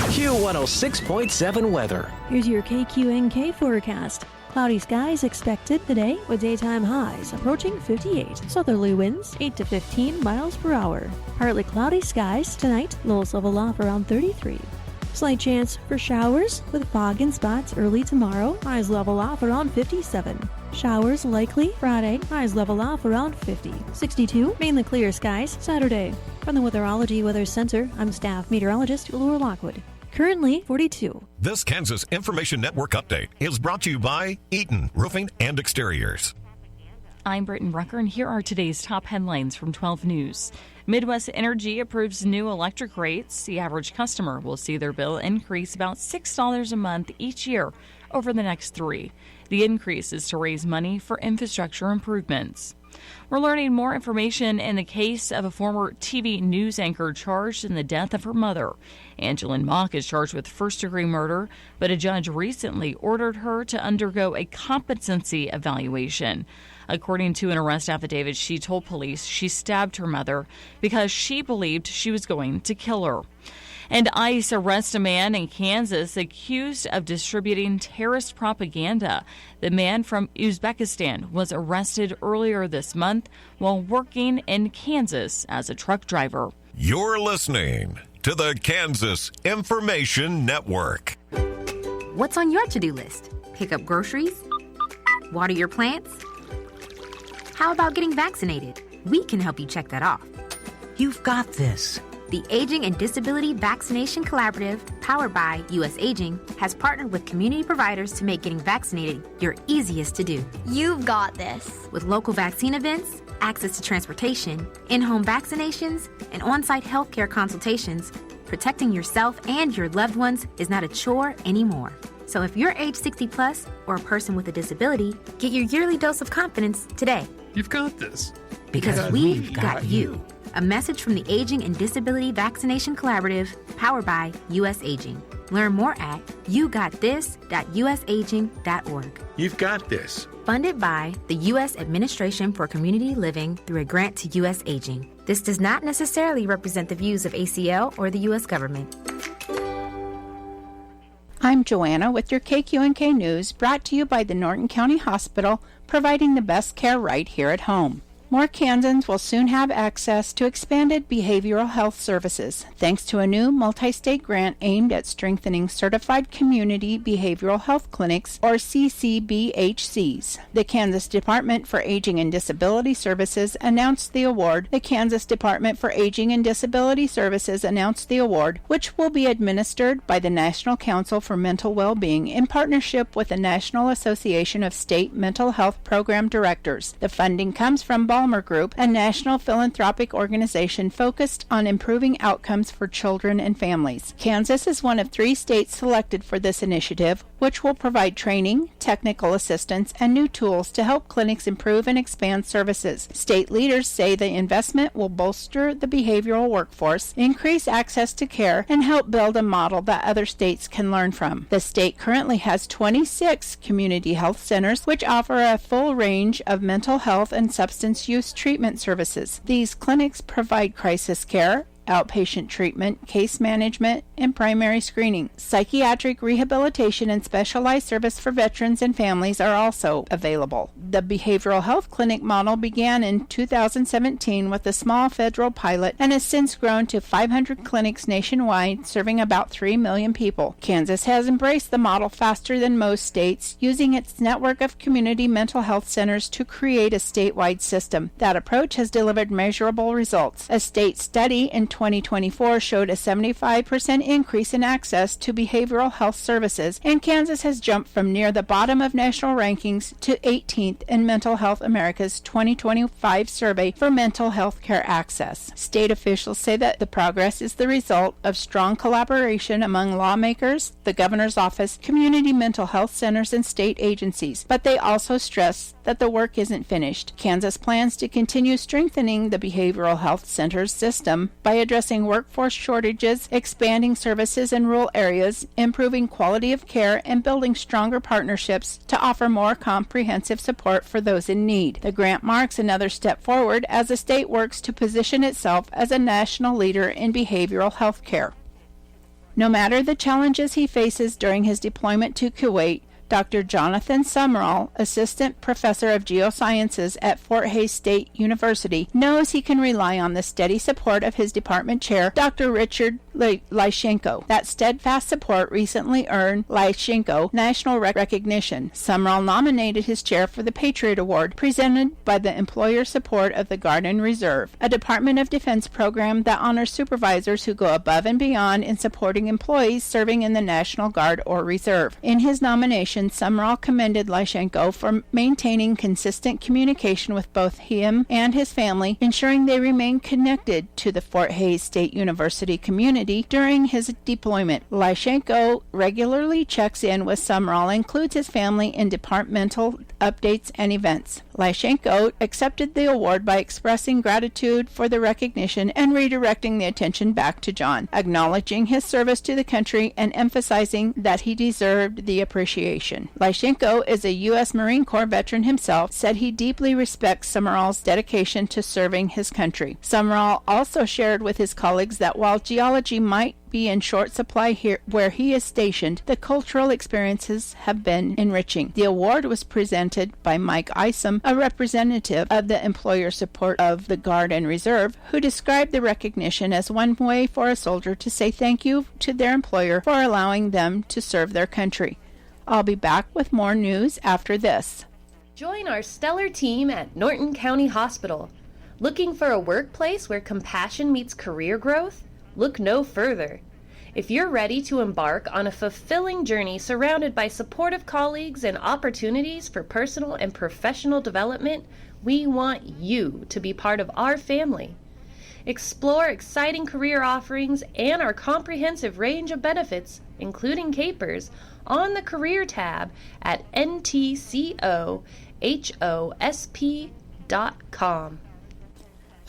Q106.7 weather. Here's your KQNK forecast. Cloudy skies expected today with daytime highs approaching 58. Southerly winds 8 to 15 miles per hour. Partly cloudy skies tonight. Lows level off around 33. Slight chance for showers with fog in spots early tomorrow. Highs level off around 57. Showers likely Friday. Highs level off around 50. 62. Mainly clear skies Saturday. From the Weatherology Weather Center, I'm staff meteorologist Laura Lockwood. Currently 42. This Kansas Information Network update is brought to you by Eaton Roofing and Exteriors. I'm Britton Rucker, and here are today's top headlines from 12 News. Midwest Energy approves new electric rates. The average customer will see their bill increase about $6 a month each year over the next 3. The increase is to raise money for infrastructure improvements. We're learning more information in the case of a former TV news anchor charged in the death of her mother. Angeline Mock is charged with first-degree murder, but a judge recently ordered her to undergo a competency evaluation. According to an arrest affidavit, she told police she stabbed her mother because she believed she was going to kill her. And ICE arrests a man in Kansas accused of distributing terrorist propaganda. The man from Uzbekistan was arrested earlier this month while working in Kansas as a truck driver. You're listening to the Kansas Information Network. What's on your to-do list? Pick up groceries? Water your plants? How about getting vaccinated? We can help you check that off. You've got this. The Aging and Disability Vaccination Collaborative, powered by U.S. Aging, has partnered with community providers to make getting vaccinated your easiest to do. You've got this. With local vaccine events, access to transportation, in-home vaccinations, and on-site healthcare consultations, protecting yourself and your loved ones is not a chore anymore. So if you're age 60 plus or a person with a disability, get your yearly dose of confidence today. You've got this. Because we've got you. A message from the Aging and Disability Vaccination Collaborative, powered by U.S. Aging. Learn more at yougottthis.usaging.org. You've got this. Funded by the U.S. Administration for Community Living through a grant to U.S. Aging. This does not necessarily represent the views of ACL or the U.S. government. I'm Joanna with your KQNK News, brought to you by the Norton County Hospital, providing the best care right here at home. More Kansans will soon have access to expanded behavioral health services, thanks to a new multi-state grant aimed at strengthening certified community behavioral health clinics, or CCBHCs. The Kansas Department for Aging and Disability Services announced the award. The Kansas Department for Aging and Disability Services announced the award, which will be administered by the National Council for Mental Well-Being in partnership with the National Association of State Mental Health Program Directors. The funding comes from Balmer Group, a national philanthropic organization focused on improving outcomes for children and families. Kansas is one of 3 states selected for this initiative, which will provide training, technical assistance, and new tools to help clinics improve and expand services. State leaders say the investment will bolster the behavioral workforce, increase access to care, and help build a model that other states can learn from. The state currently has 26 community health centers, which offer a full range of mental health and substance use treatment services. These clinics provide crisis care, outpatient treatment, case management, and primary screening. Psychiatric rehabilitation and specialized service for veterans and families are also available. The behavioral health clinic model began in 2017 with a small federal pilot and has since grown to 500 clinics nationwide, serving about 3 million people. Kansas has embraced the model faster than most states, using its network of community mental health centers to create a statewide system. That approach has delivered measurable results. A state study in 2024 showed a 75% increase in access to behavioral health services, and Kansas has jumped from near the bottom of national rankings to 18th in Mental Health America's 2025 survey for mental health care access. State officials say that the progress is the result of strong collaboration among lawmakers, the governor's office, community mental health centers, and state agencies, but they also stress that the work isn't finished. Kansas plans to continue strengthening the behavioral health centers system by addressing workforce shortages, expanding services in rural areas, improving quality of care, and building stronger partnerships to offer more comprehensive support for those in need. The grant marks another step forward as the state works to position itself as a national leader in behavioral health care. No matter the challenges he faces during his deployment to Kuwait, Dr. Jonathan Sumrall, Assistant Professor of Geosciences at Fort Hays State University, knows he can rely on the steady support of his department chair, Dr. Richard Lyshenko. That steadfast support recently earned Lyshenko national recognition. Sumrall nominated his chair for the Patriot Award, presented by the employer support of the Guard and Reserve, a Department of Defense program that honors supervisors who go above and beyond in supporting employees serving in the National Guard or Reserve. In his nomination, Sumrall commended Lyshenko for maintaining consistent communication with both him and his family, ensuring they remain connected to the Fort Hays State University community during his deployment. Lyshenko regularly checks in with Sumrall and includes his family in departmental updates and events. Lyshenko accepted the award by expressing gratitude for the recognition and redirecting the attention back to John, acknowledging his service to the country and emphasizing that he deserved the appreciation. Lyshenko is a U.S. Marine Corps veteran himself, said he deeply respects Sumrall's dedication to serving his country. Sumrall also shared with his colleagues that while geology might be in short supply here where he is stationed, the cultural experiences have been enriching. The award was presented by Mike Isom, a representative of the employer support of the Guard and Reserve, who described the recognition as one way for a soldier to say thank you to their employer for allowing them to serve their country. I'll be back with more news after this. Join our stellar team at Norton County Hospital. Looking for a workplace where compassion meets career growth? Look no further. If you're ready to embark on a fulfilling journey surrounded by supportive colleagues and opportunities for personal and professional development, we want you to be part of our family. Explore exciting career offerings and our comprehensive range of benefits, including capers, on the Career tab at ntcohosp.com.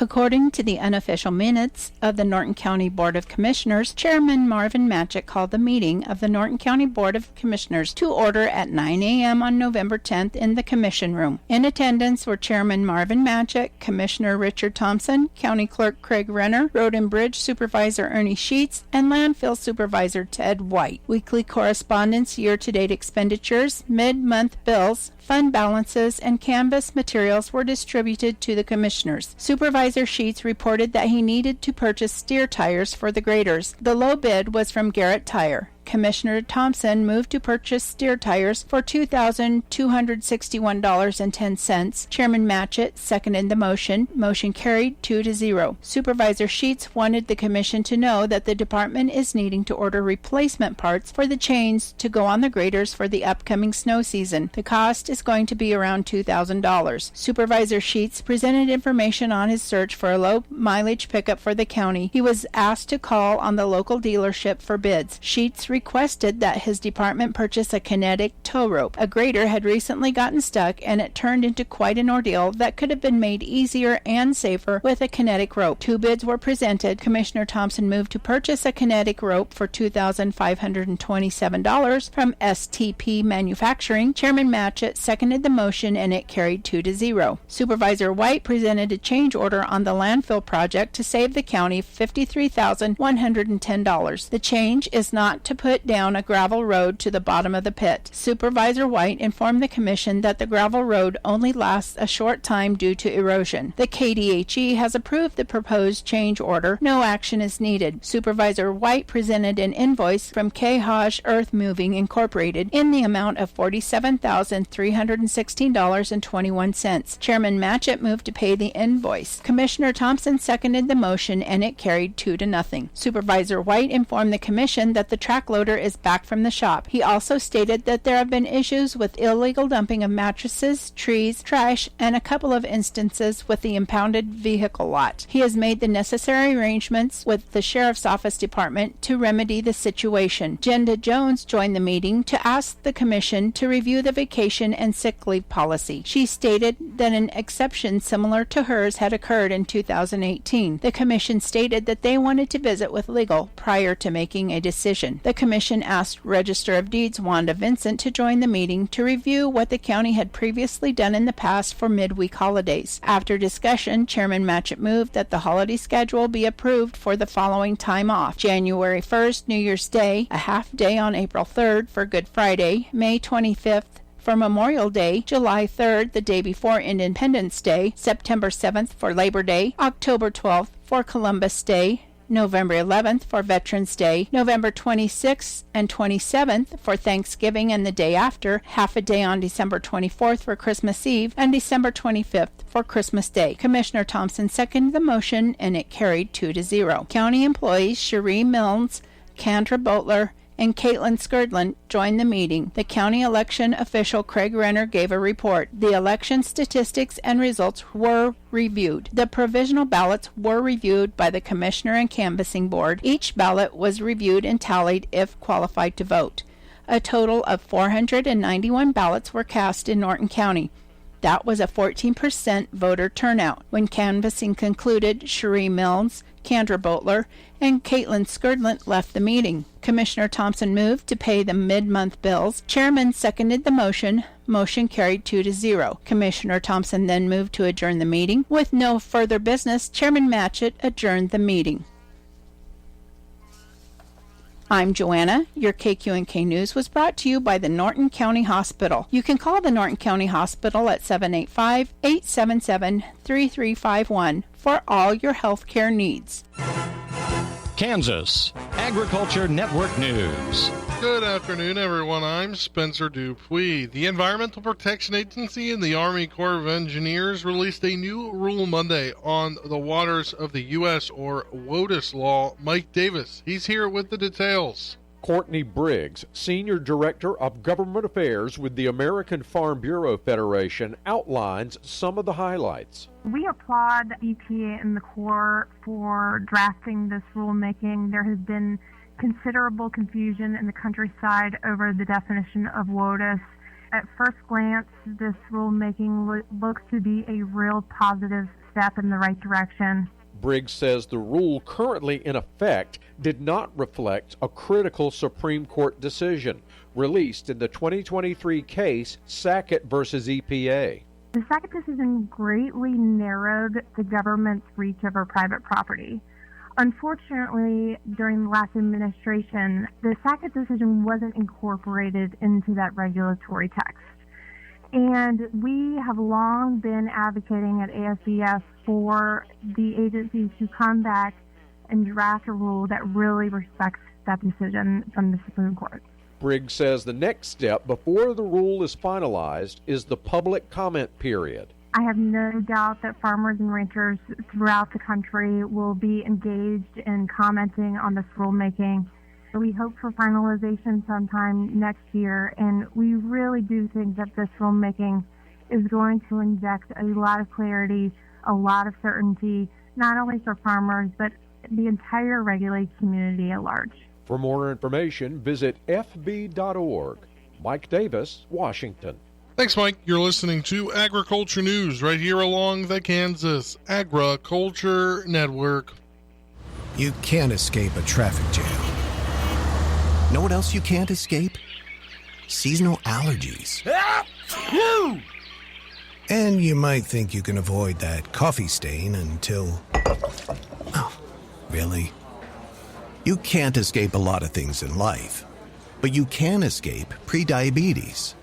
According to the unofficial minutes of the Norton County Board of Commissioners, Chairman Marvin Matchett called the meeting of the Norton County Board of Commissioners to order at 9 a.m. on November 10th in the Commission Room. In attendance were Chairman Marvin Matchett, Commissioner Richard Thompson, County Clerk Craig Renner, Road and Bridge Supervisor Ernie Sheets, and Landfill Supervisor Ted White. Weekly correspondence, year-to-date expenditures, mid-month bills, fund balances, and canvas materials were distributed to the commissioners. Supervisor Sheets reported that he needed to purchase steer tires for the graders. The low bid was from Garrett Tire. Commissioner Thompson moved to purchase steer tires for $2,261.10. Chairman Matchett seconded the motion. Motion carried 2-0. Supervisor Sheets wanted the commission to know that the department is needing to order replacement parts for the chains to go on the graders for the upcoming snow season. The cost is going to be around $2,000. Supervisor Sheets presented information on his search for a low mileage pickup for the county. He was asked to call on the local dealership for bids. Sheets requested that his department purchase a kinetic tow rope. A grader had recently gotten stuck, and it turned into quite an ordeal that could have been made easier and safer with a kinetic rope. 2 bids were presented. Commissioner Thompson moved to purchase a kinetic rope for $2,527 from STP Manufacturing. Chairman Matchett seconded the motion, and it carried 2-0. Supervisor White presented a change order on the landfill project to save the county $53,110. The change is not to put down a gravel road to the bottom of the pit. Supervisor White informed the commission that the gravel road only lasts a short time due to erosion. The KDHE has approved the proposed change order. No action is needed. Supervisor White presented an invoice from K-Hodge Earth Moving Incorporated in the amount of $47,316.21. Chairman Matchett moved to pay the invoice. Commissioner Thompson seconded the motion, and it carried 2-0. Supervisor White informed the commission that the track loader is back from the shop. He also stated that there have been issues with illegal dumping of mattresses, trees, trash, and a couple of instances with the impounded vehicle lot. He has made the necessary arrangements with the Sheriff's Office Department to remedy the situation. Jenda Jones joined the meeting to ask the Commission to review the vacation and sick leave policy. She stated that an exception similar to hers had occurred in 2018. The Commission stated that they wanted to visit with legal prior to making a decision. The commission asked Register of Deeds Wanda Vincent to join the meeting to review what the county had previously done in the past for midweek holidays. After discussion, Chairman Matchett moved that the holiday schedule be approved for the following time off: January 1st, New Year's Day, a half day on April 3rd for Good Friday, May 25th for Memorial Day, July 3rd, the day before Independence Day, September 7th for Labor Day, October 12th for Columbus Day, November 11th for Veterans Day, November 26th and 27th for Thanksgiving and the day after, half a day on December 24th for Christmas Eve, and December 25th for Christmas Day. Commissioner Thompson seconded the motion, and it carried 2-0. County employees Cherie Milnes, Kendra Butler, and Caitlin Skurdland joined the meeting. The county election official Craig Renner gave a report. The election statistics and results were reviewed. The provisional ballots were reviewed by the Commissioner and Canvassing Board. Each ballot was reviewed and tallied if qualified to vote. A total of 491 ballots were cast in Norton County. That was a 14% voter turnout. When canvassing concluded, Cherie Milnes, Kendra Butler, and Caitlin Skurdlant left the meeting. Commissioner Thompson moved to pay the mid-month bills. Chairman seconded the motion. Motion carried 2-0. Commissioner Thompson then moved to adjourn the meeting. With no further business, Chairman Matchett adjourned the meeting. I'm Joanna. Your KQNK News was brought to you by the Norton County Hospital. You can call the Norton County Hospital at 785-877-3351 for all your health care needs. Kansas Agriculture Network News. Good afternoon, everyone. I'm Spencer Dupuis. The Environmental Protection Agency and the Army Corps of Engineers released a new rule Monday on the waters of the U.S. or WOTUS law. Mike Davis, he's here with the details. Courtney Briggs, Senior Director of Government Affairs with the American Farm Bureau Federation, outlines some of the highlights. We applaud EPA and the Corps for drafting this rulemaking. There has been considerable confusion in the countryside over the definition of WOTUS. At first glance, this rulemaking looks to be a real positive step in the right direction. Briggs says the rule currently in effect did not reflect a critical Supreme Court decision released in the 2023 case Sackett versus EPA. The Sackett decision greatly narrowed the government's reach over private property. Unfortunately, during the last administration, the Sackett decision wasn't incorporated into that regulatory text. And we have long been advocating at ASBF for the agencies to come back and draft a rule that really respects that decision from the Supreme Court. Briggs says the next step before the rule is finalized is the public comment period. I have no doubt that farmers and ranchers throughout the country will be engaged in commenting on this rulemaking. We hope for finalization sometime next year, and we really do think that this rulemaking is going to inject a lot of clarity, a lot of certainty, not only for farmers, but the entire regulated community at large. For more information, visit fb.org. Mike Davis, Washington. Thanks, Mike. You're listening to Agriculture News right here along the Kansas Agriculture Network. You can't escape a traffic jam. Know what else you can't escape? Seasonal allergies. And you might think you can avoid that coffee stain until... Oh, really? You can't escape a lot of things in life, but you can escape prediabetes.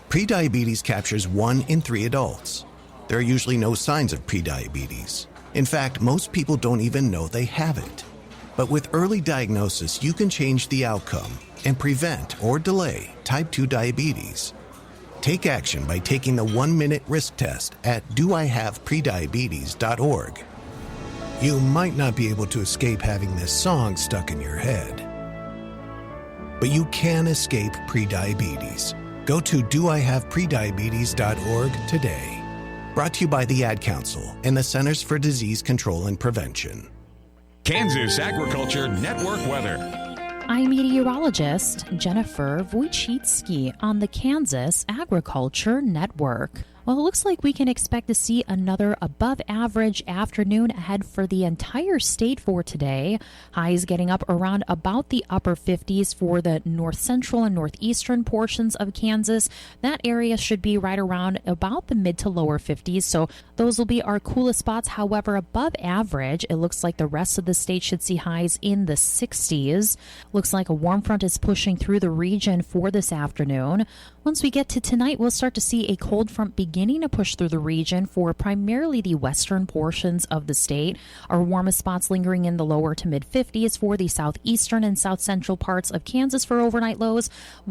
Prediabetes captures 1 in 3 adults. There are usually no signs of prediabetes. In fact, most people don't even know they have it. But with early diagnosis, you can change the outcome and prevent or delay type 2 diabetes. Take action by taking the 1-minute risk test at doihaveprediabetes.org. You might not be able to escape having this song stuck in your head, but you can escape prediabetes. Go to doihaveprediabetes.org today. Brought to you by the Ad Council and the Centers for Disease Control and Prevention. Kansas Agriculture Network weather. I'm meteorologist Jennifer Wojcicki on the Kansas Agriculture Network. Well, it looks like we can expect to see another above average afternoon ahead for the entire state for today. Highs getting up around about the upper 50s for the north central and northeastern portions of Kansas. That area should be right around about the mid to lower 50s. So those will be our coolest spots. However, above average, it looks like the rest of the state should see highs in the 60s. Looks like a warm front is pushing through the region for this afternoon. Once we get to tonight, we'll start to see a cold front beginning to push through the region for primarily the western portions of the state. Our warmest spots lingering in the lower to mid 50s for the southeastern and south central parts of Kansas for overnight lows.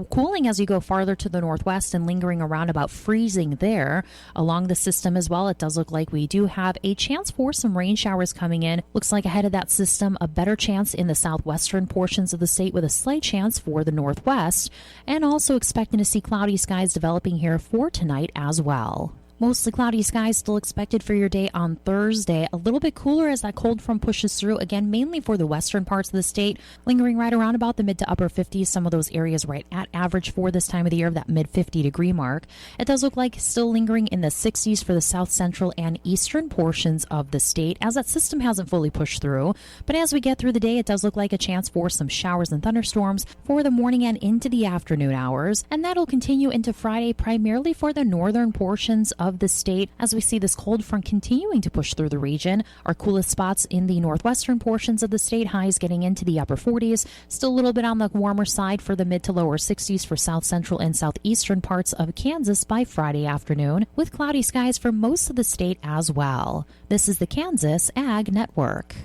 Cooling as you go farther to the northwest and lingering around about freezing there. Along the system as well, it does look like we do have a chance for some rain showers coming in. Looks like ahead of that system, a better chance in the southwestern portions of the state with a slight chance for the northwest. And also expecting to see cloudy skies developing here for tonight as well. Mostly cloudy skies still expected for your day on Thursday. A little bit cooler as that cold front pushes through, again, mainly for the western parts of the state, lingering right around about the mid to upper 50s. Some of those areas right at average for this time of the year, that mid 50 degree mark. It does look like still lingering in the 60s for the south central and eastern portions of the state, as that system hasn't fully pushed through. But as we get through the day, it does look like a chance for some showers and thunderstorms for the morning and into the afternoon hours. And that'll continue into Friday, primarily for the northern portions of the state, as we see this cold front continuing to push through the region. Our coolest spots in the northwestern portions of the state, highs getting into the upper 40s, still a little bit on the warmer side for the mid to lower 60s for south central and southeastern parts of Kansas by Friday afternoon, with cloudy skies for most of the state as well. This is the Kansas Ag Network.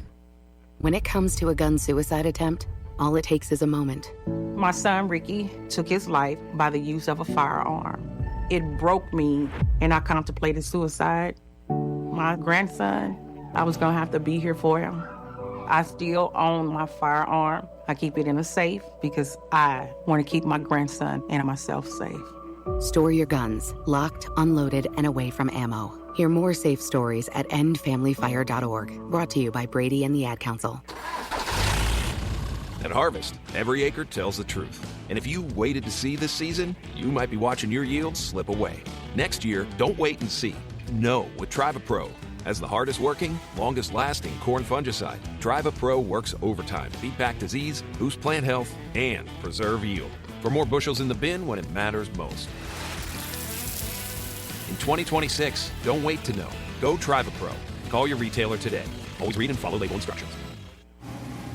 When it comes to a gun suicide attempt, all it takes is a moment. My son Ricky took his life by the use of a firearm. It broke me, and I contemplated suicide. My grandson, I was going to have to be here for him. I still own my firearm. I keep it in a safe because I want to keep my grandson and myself safe. Store your guns, locked, unloaded, and away from ammo. Hear more safe stories at endfamilyfire.org. Brought to you by Brady and the Ad Council. At Harvest, every acre tells the truth. And if you waited to see this season, you might be watching your yields slip away. Next year, don't wait and see. Know with TrivaPro. As the hardest working, longest lasting corn fungicide, TrivaPro works overtime to beat back disease, boost plant health, and preserve yield. For more bushels in the bin when it matters most. In 2026, don't wait to know. Go TrivaPro. Call your retailer today. Always read and follow label instructions.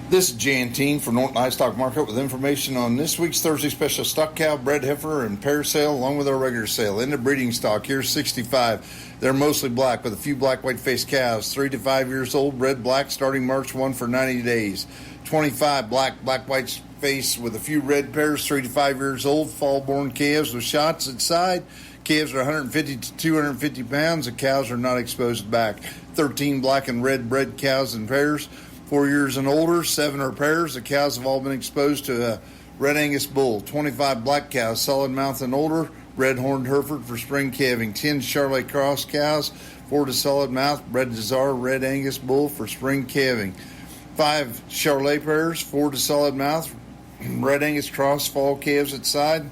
This is Jan Teen for Norton Livestock Market with information on this week's Thursday special stock cow, bred heifer, and pair sale, along with our regular sale. In the breeding stock, here's 65. They're mostly black with a few black white-faced calves, 3 to 5 years old, bred black, starting March 1 for 90 days. 25 black white face with a few red pairs, 3 to 5 years old, fall-born calves with shots inside. Calves are 150 to 250 pounds. The cows are not exposed back. 13 black and red bred cows in pairs. 4 years and older, 7 are pairs. The cows have all been exposed to a Red Angus bull. 25 black cows, solid mouth and older, red horned Hereford for spring calving. 10 Charolais cross cows, 4 to solid mouth, bred Desire Red Angus bull for spring calving. 5 Charolais pairs, 4 to solid mouth, Red Angus cross fall calves at side.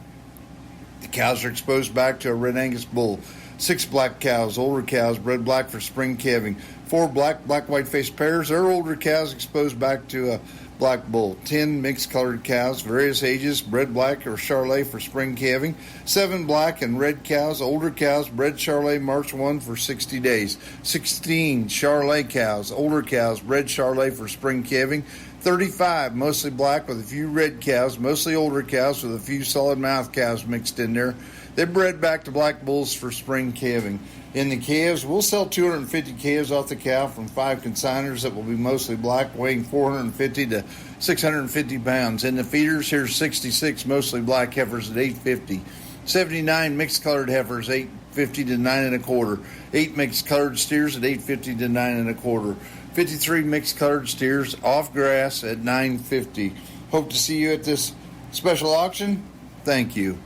The cows are exposed back to a Red Angus bull. 6 black cows, older cows, bred black for spring calving. 4 black white-faced pairs. They're older cows exposed back to a black bull. 10 mixed-colored cows, various ages, bred black or Charolais for spring calving. 7 black and red cows, older cows, bred Charolais March 1 for 60 days. 16 Charolais cows, older cows, bred Charolais for spring calving. 35 mostly black with a few red cows, mostly older cows with a few solid mouth cows mixed in there. They're bred back to black bulls for spring calving. In the calves, we'll sell 250 calves off the cow from 5 consigners that will be mostly black, weighing 450 to 650 pounds. In the feeders, here's 66 mostly black heifers at 850. 79 mixed-colored heifers, 850 to 9 1/4. 8 mixed-colored steers at 850 to 9 1/4. 53 mixed-colored steers off grass at 950. Hope to see you at this special auction. Thank you.